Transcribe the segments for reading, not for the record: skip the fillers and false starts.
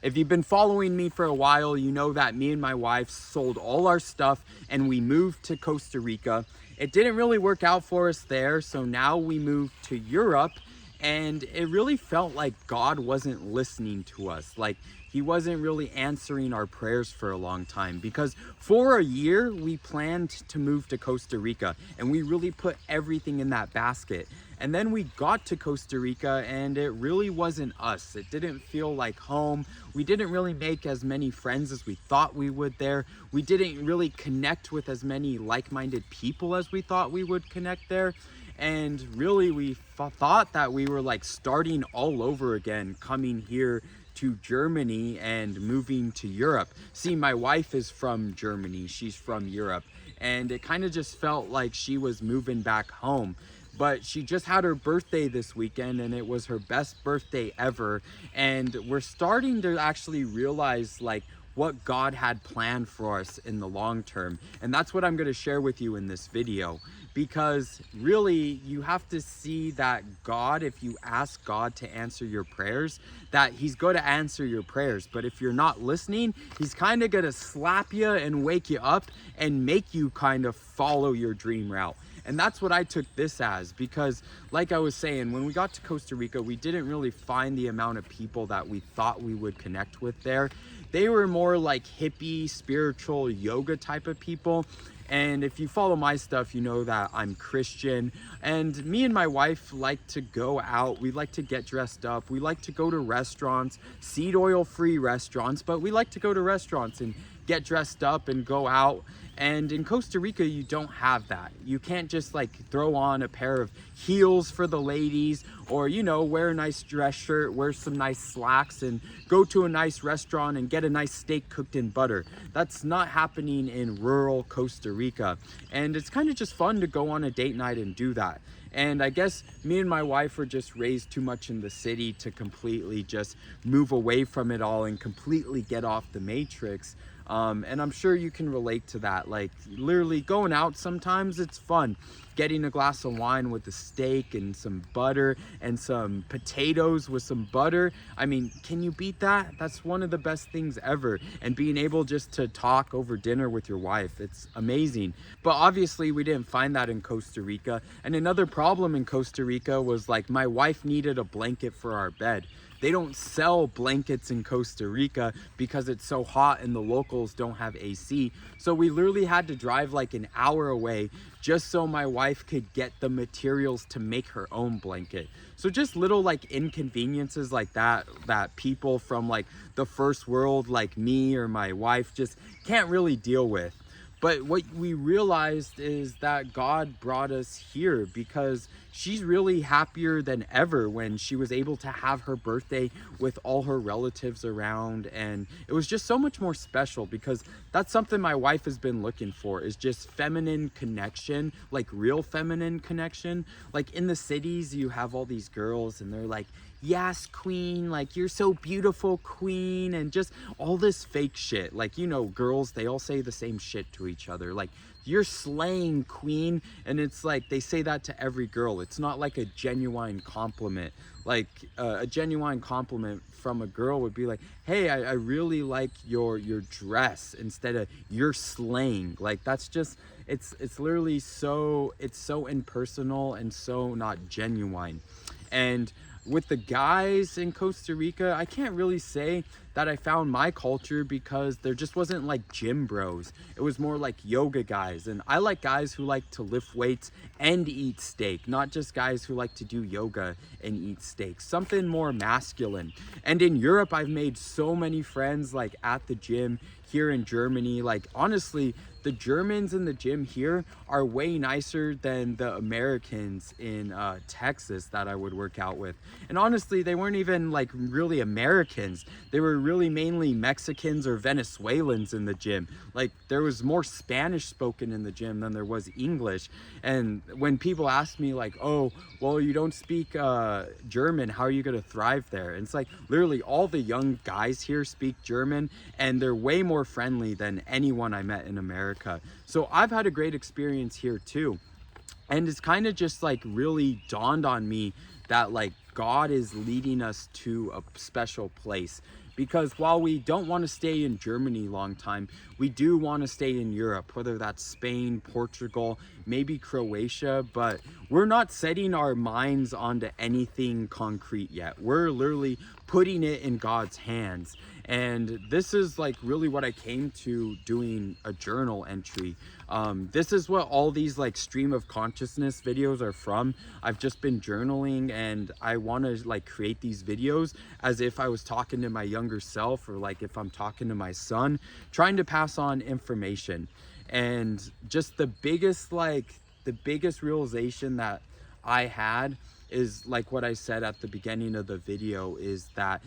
If you've been following me for a while, you know that me and my wife sold all our stuff and we moved to Costa Rica. It didn't really work out for us there, so now we moved to Europe, and it really felt like God wasn't listening to us. Like he wasn't really answering our prayers for a long time, because for a year we planned to move to Costa Rica and we really put everything in that basket. And then we got to Costa Rica and it really wasn't us. It didn't feel like home. We didn't really make as many friends as we thought we would there. We didn't really connect with as many like-minded people as we thought we would connect there. And really we thought that we were like starting all over again, coming here to Germany and moving to Europe. See, my wife is from Germany, she's from Europe, and it kind of just felt like she was moving back home. But she just had her birthday this weekend and it was her best birthday ever, and we're starting to actually realize like what God had planned for us in the long term. And that's what I'm going to share with you in this video, because really you have to see that God, if you ask God to answer your prayers, that he's going to answer your prayers. But if you're not listening, he's kind of going to slap you and wake you up and make you kind of follow your dream route. And that's what I took this as, because like I was saying, when we got to Costa Rica, we didn't really find the amount of people that we thought we would connect with there. They were more like hippie, spiritual, yoga type of people. And if you follow my stuff, you know that I'm Christian, and me and my wife like to go out. We like to get dressed up. We like to go to restaurants, seed oil free restaurants, but we like to go to restaurants and get dressed up and go out. And in Costa Rica, you don't have that. You can't just like throw on a pair of heels for the ladies, or, you know, wear a nice dress shirt, wear some nice slacks, and go to a nice restaurant and get a nice steak cooked in butter. That's not happening in rural Costa Rica. And it's kind of just fun to go on a date night and do that. And I guess me and my wife were just raised too much in the city to completely just move away from it all and completely get off the matrix. And I'm sure you can relate to that. Like literally going out, sometimes it's fun. Getting a glass of wine with a steak and some butter and some potatoes with some butter. I mean, can you beat that? That's one of the best things ever. And being able just to talk over dinner with your wife, it's amazing. But obviously we didn't find that in Costa Rica. And another problem in Costa Rica was like my wife needed a blanket for our bed. They don't sell blankets in Costa Rica because it's so hot and the locals don't have AC. So we literally had to drive like an hour away just so my wife could get the materials to make her own blanket. So just little like inconveniences like that, that people from like the first world like me or my wife just can't really deal with. But what we realized is that God brought us here because she's really happier than ever when she was able to have her birthday with all her relatives around. And it was just so much more special, because that's something my wife has been looking for, is just feminine connection, like real feminine connection. Like in the cities, you have all these girls and they're like, yes, queen, like you're so beautiful, queen, and just all this fake shit. Like, you know, girls, they all say the same shit to each other, like, you're slaying, queen. And it's like they say that to every girl. It's not like a genuine compliment. Like a genuine compliment from a girl would be like, hey, I really like your dress, instead of you're slaying. Like that's just, it's literally so, it's so impersonal and so not genuine. And with the guys in Costa Rica, I can't really say that I found my culture, because there just wasn't like gym bros. It was more like yoga guys. And I like guys who like to lift weights and eat steak, not just guys who like to do yoga and eat steak. Something more masculine. And in Europe, I've made so many friends like at the gym here in Germany. Like honestly, the Germans in the gym here are way nicer than the Americans in Texas that I would work out with. And honestly, they weren't even like really Americans. They were really mainly Mexicans or Venezuelans in the gym. Like there was more Spanish spoken in the gym than there was English. And when people ask me like, oh, well, you don't speak German, how are you going to thrive there? And it's like literally all the young guys here speak German, and they're way more friendly than anyone I met in America. So I've had a great experience here too. And it's kind of just like really dawned on me that like God is leading us to a special place. because while we don't want to stay in Germany long time, we do want to stay in Europe, whether that's Spain, Portugal, maybe Croatia, but we're not setting our minds onto anything concrete yet. We're literally putting it in God's hands. And this is like really what I came to doing a journal entry. This is what all these like stream of consciousness videos are from. I've just been journaling, and I want to like create these videos as if I was talking to my younger self, or like if I'm talking to my son, trying to pass on information. And just the biggest realization that I had is like what I said at the beginning of the video, is that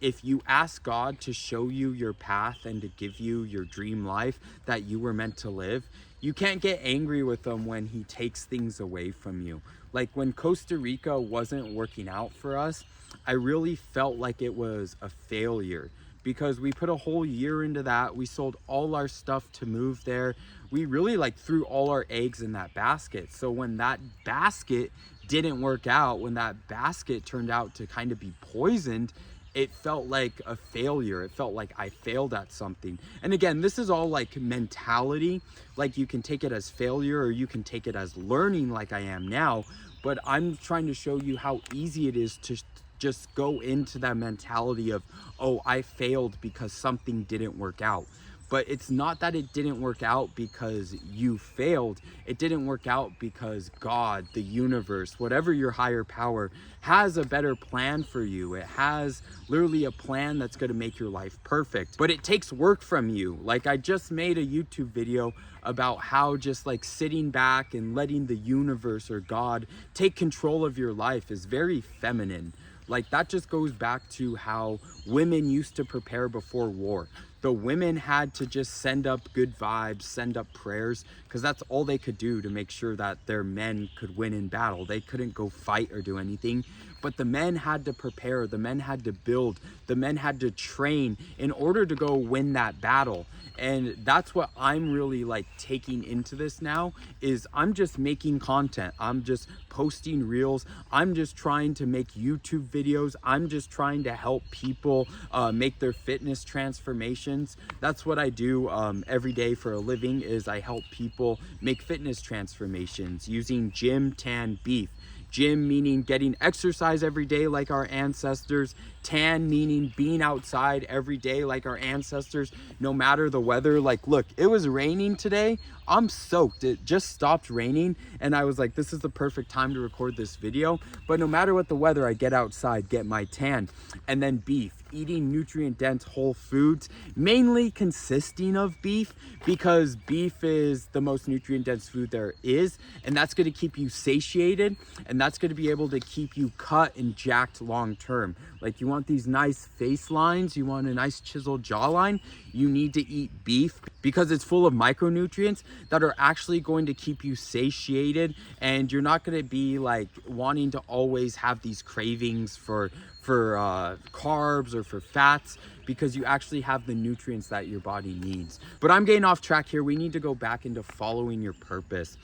if you ask God to show you your path and to give you your dream life that you were meant to live, you can't get angry with him when he takes things away from you. Like when Costa Rica wasn't working out for us, I really felt like it was a failure, because we put a whole year into that. We sold all our stuff to move there. We really like threw all our eggs in that basket. So when that basket didn't work out, when that basket turned out to kind of be poisoned, it felt like a failure. It felt like I failed at something. And again, this is all like mentality. Like you can take it as failure, or you can take it as learning like I am now. But I'm trying to show you how easy it is to just go into that mentality of, oh, I failed because something didn't work out. But it's not that it didn't work out because you failed. It didn't work out because God, the universe, whatever your higher power, has a better plan for you. It has literally a plan that's going to make your life perfect. But it takes work from you. Like I just made a YouTube video about how just like sitting back and letting the universe or God take control of your life is very feminine. Like that just goes back to how women used to prepare before war. The women had to just send up good vibes, send up prayers, because that's all they could do to make sure that their men could win in battle. They couldn't go fight or do anything, but the men had to prepare, the men had to build, the men had to train in order to go win that battle. And that's what I'm really like taking into this now, is I'm just making content. I'm just posting reels. I'm just trying to make YouTube videos. I'm just trying to help people make their fitness transformations. That's what I do every day for a living, is I help people make fitness transformations using gym, tan, beef. Gym meaning getting exercise every day like our ancestors. Tan meaning being outside every day like our ancestors, no matter the weather. Like, look, it was raining today. I'm soaked. It just stopped raining, and I was like, this is the perfect time to record this video. But no matter what the weather, I get outside, get my tan. And then beef, eating nutrient-dense whole foods, mainly consisting of beef, because beef is the most nutrient-dense food there is, and that's going to keep you satiated, and that's going to be able to keep you cut and jacked long-term. Like, you want these nice face lines, you want a nice chiseled jawline, you need to eat beef, because it's full of micronutrients that are actually going to keep you satiated, and you're not going to be like wanting to always have these cravings for carbs or for fats, because you actually have the nutrients that your body needs. But I'm getting off track here. We need to go back into following your purpose.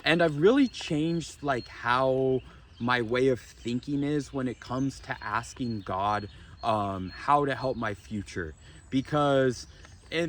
And I've really changed like how my way of thinking is when it comes to asking God how to help my future. Because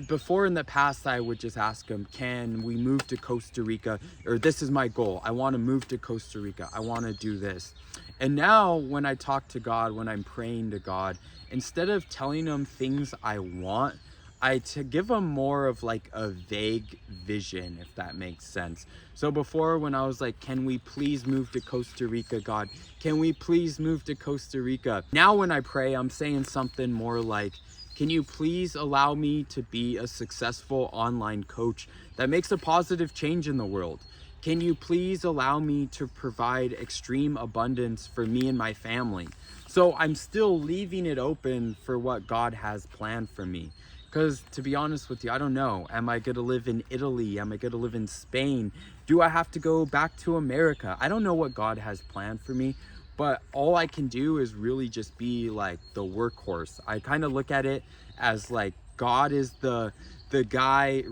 before in the past, I would just ask him, can we move to Costa Rica? Or this is my goal. I want to move to Costa Rica. I want to do this. And now when I talk to God, when I'm praying to God, instead of telling him things I want, I give him more of like a vague vision, if that makes sense. So before, when I was like, can we please move to Costa Rica, God? Can we please move to Costa Rica? Now when I pray, I'm saying something more like, can you please allow me to be a successful online coach that makes a positive change in the world? Can you please allow me to provide extreme abundance for me and my family? So I'm still leaving it open for what God has planned for me. Because to be honest with you, I don't know. Am I going to live in Italy? Am I going to live in Spain? Do I have to go back to America? I don't know what God has planned for me. But all I can do is really just be like the workhorse. I kind of look at it as like God is the guy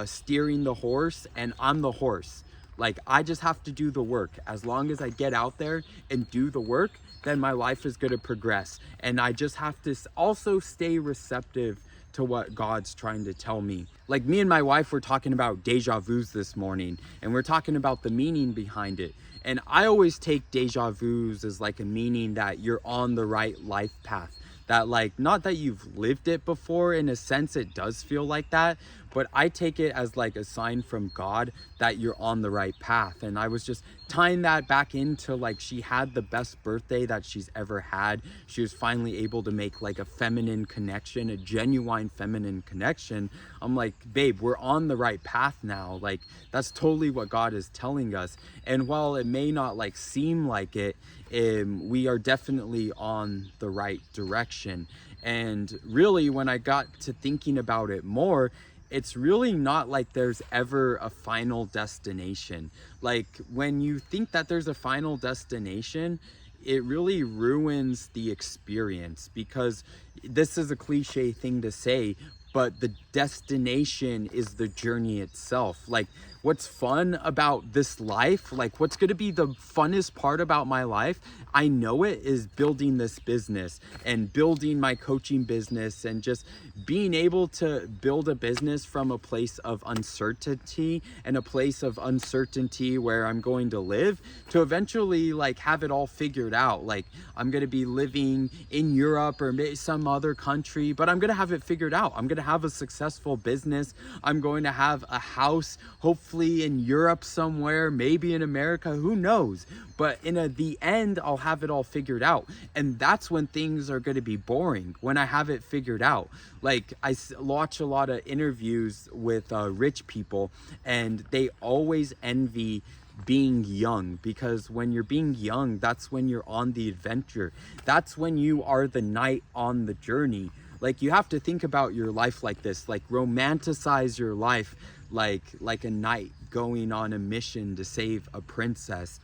steering the horse, and I'm the horse. Like, I just have to do the work. As long as I get out there and do the work, then my life is going to progress. And I just have to also stay receptive to what God's trying to tell me. Like, me and my wife were talking about deja vus this morning, and we're talking about the meaning behind it. And I always take deja vus as like a meaning that you're on the right life path. That, like, not that you've lived it before, in a sense it does feel like that, but I take it as like a sign from God that you're on the right path. And I was just tying that back into, like, she had the best birthday that she's ever had. She was finally able to make like a feminine connection, a genuine feminine connection. I'm like, babe, we're on the right path now. Like, that's totally what God is telling us. And while it may not like seem like it, we are definitely on the right direction. And really, when I got to thinking about it more, it's really not like there's ever a final destination. Like, when you think that there's a final destination, it really ruins the experience, because this is a cliche thing to say, but the destination is the journey itself. Like, what's fun about this life, like what's going to be the funnest part about my life, I know it, is building this business and building my coaching business, and just being able to build a business from a place of uncertainty, and a place of uncertainty where I'm going to live, to eventually like have it all figured out. Like, I'm going to be living in Europe or maybe some other country, but I'm going to have it figured out. I'm going to have a successful business. I'm going to have a house, hopefully in Europe somewhere, maybe in America, who knows? But in the end, I'll have it all figured out. And that's when things are going to be boring, when I have it figured out. Like, I watch a lot of interviews with rich people, and they always envy being young, because when you're being young, that's when you're on the adventure. That's when you are the knight on the journey. Like, you have to think about your life like this, like romanticize your life like a knight going on a mission to save a princess.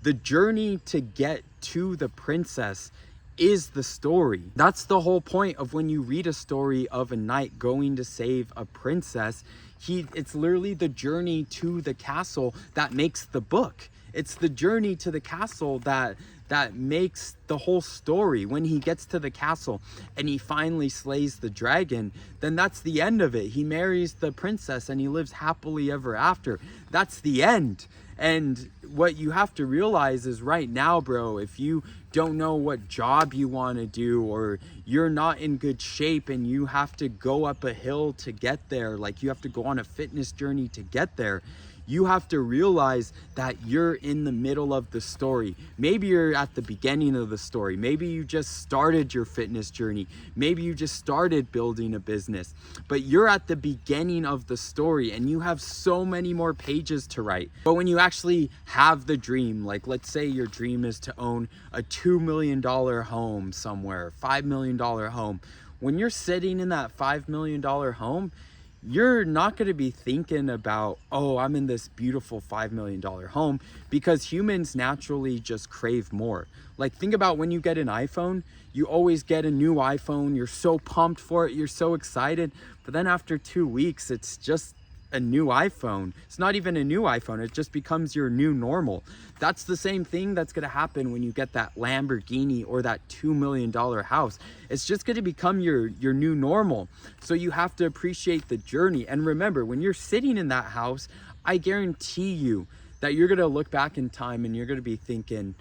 The journey to get to the princess is the story. That's the whole point of when you read a story of a knight going to save a princess. It's literally the journey to the castle that makes the book. It's the journey to the castle that makes the whole story. When he gets to the castle and he finally slays the dragon, then that's the end of it. He marries the princess and he lives happily ever after. That's the end. And what you have to realize is, right now, bro, if you don't know what job you want to do, or you're not in good shape and you have to go up a hill to get there, like you have to go on a fitness journey to get there, you have to realize that you're in the middle of the story. Maybe you're at the beginning of the story. Maybe you just started your fitness journey. Maybe you just started building a business. But you're at the beginning of the story, and you have so many more pages to write. But when you actually have the dream, like let's say your dream is to own a $2 million home somewhere, $5 million home. When you're sitting in that $5 million home, you're not going to be thinking about, oh, I'm in this beautiful $5 million home, because humans naturally just crave more. Like, think about when you get an iPhone, you always get a new iPhone. You're so pumped for it. You're so excited. But then after 2 weeks, it's just a new iPhone. It's not even a new iPhone. It just becomes your new normal. That's the same thing that's going to happen when you get that Lamborghini or that $2 million house. It's just going to become your new normal. So you have to appreciate the journey. And remember, when you're sitting in that house, I guarantee you that you're going to look back in time and you're going to be thinking,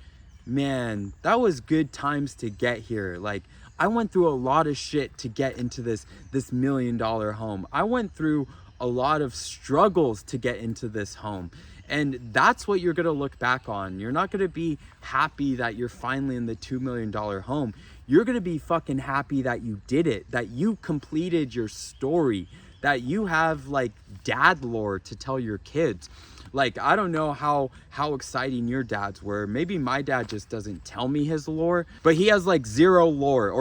man, that was good times to get here. Like, I went through a lot of shit to get into this $1 million home. I went through a lot of struggles to get into this home. And that's what you're going to look back on. You're not going to be happy that you're finally in the $2 million home. You're going to be fucking happy that you did it, that you completed your story, that you have like dad lore to tell your kids. Like, I don't know how exciting your dads were. Maybe my dad just doesn't tell me his lore, but he has like zero lore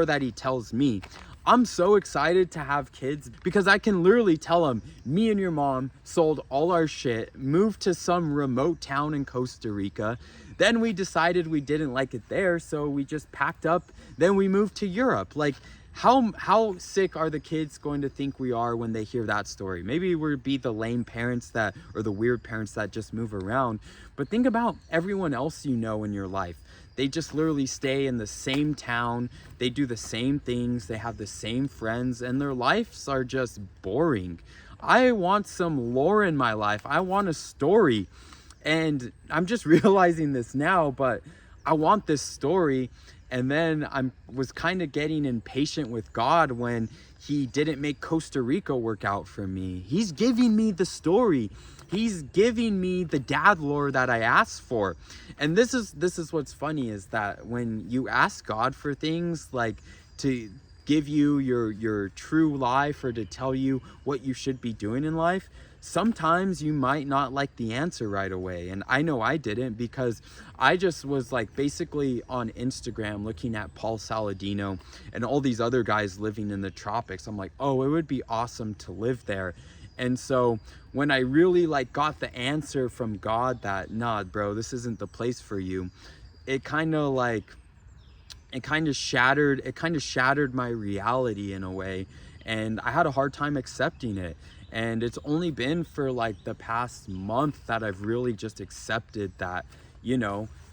that he tells me. I'm so excited to have kids because I can literally tell them, me and your mom sold all our shit, moved to some remote town in Costa Rica. Then we decided we didn't like it there, so we just packed up. Then we moved to Europe. Like, how sick are the kids going to think we are when they hear that story? Maybe we'll be the lame parents that, or the weird parents that just move around. But think about everyone else you know in your life. They just literally stay in the same town. They do the same things. They have the same friends, and their lives are just boring. I want some lore in my life. I want a story. And I'm just realizing this now, but I want this story. And then was kind of getting impatient with God when he didn't make Costa Rica work out for me. He's giving me the story. He's giving me the dad lore that I asked for. And this is what's funny, is that when you ask God for things, like to give you your true life, or to tell you what you should be doing in life, sometimes you might not like the answer right away. And I know I didn't, because I just was like basically on Instagram looking at Paul Saladino and all these other guys living in the tropics. I'm like, oh, it would be awesome to live there. And so when I really like got the answer from God that, nah, bro, this isn't the place for you, it kind of shattered my reality in a way. And I had a hard time accepting it. And it's only been for like the past month that I've really just accepted that,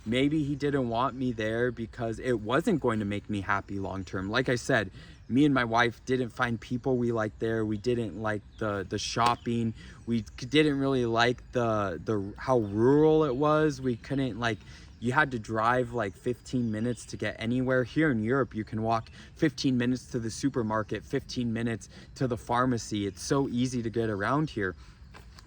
maybe he didn't want me there because it wasn't going to make me happy long term. Like I said, me and my wife didn't find people we liked there. We didn't like the shopping. We didn't really like the how rural it was. We couldn't, like, you had to drive like 15 minutes to get anywhere. Here in Europe, you can walk 15 minutes to the supermarket, 15 minutes to the pharmacy. It's so easy to get around here.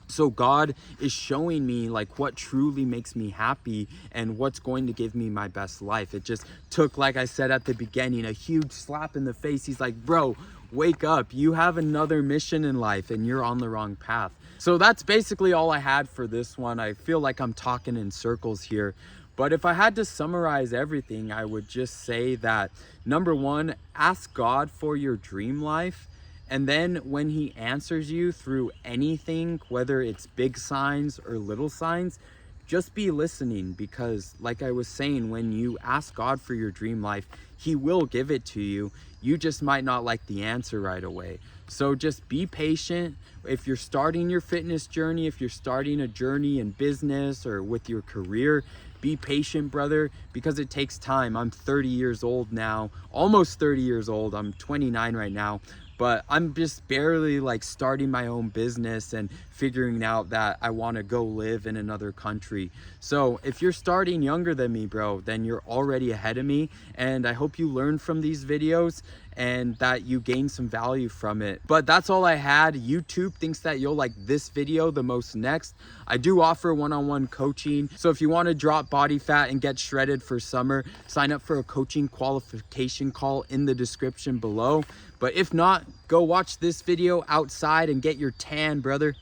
So God is showing me like what truly makes me happy and what's going to give me my best life. It just took, like I said at the beginning, a huge slap in the face. He's like, bro, wake up. You have another mission in life and you're on the wrong path. So that's basically all I had for this one. I feel like I'm talking in circles here. But if I had to summarize everything, I would just say that, number one, ask God for your dream life. And then when he answers you through anything, whether it's big signs or little signs, just be listening, because like I was saying, when you ask God for your dream life, he will give it to you. You just might not like the answer right away. So just be patient. If you're starting your fitness journey, if you're starting a journey in business or with your career, be patient, brother, because it takes time. I'm 30 years old now, almost 30 years old. I'm 29 right now. But I'm just barely like starting my own business and figuring out that I want to go live in another country. So if you're starting younger than me, bro, then you're already ahead of me. And I hope you learn from these videos and that you gain some value from it. But that's all I had. YouTube thinks that you'll like this video the most next. I do offer one-on-one coaching. So if you want to drop body fat and get shredded for summer, sign up for a coaching qualification call in the description below. But if not, go watch this video outside and get your tan, brother.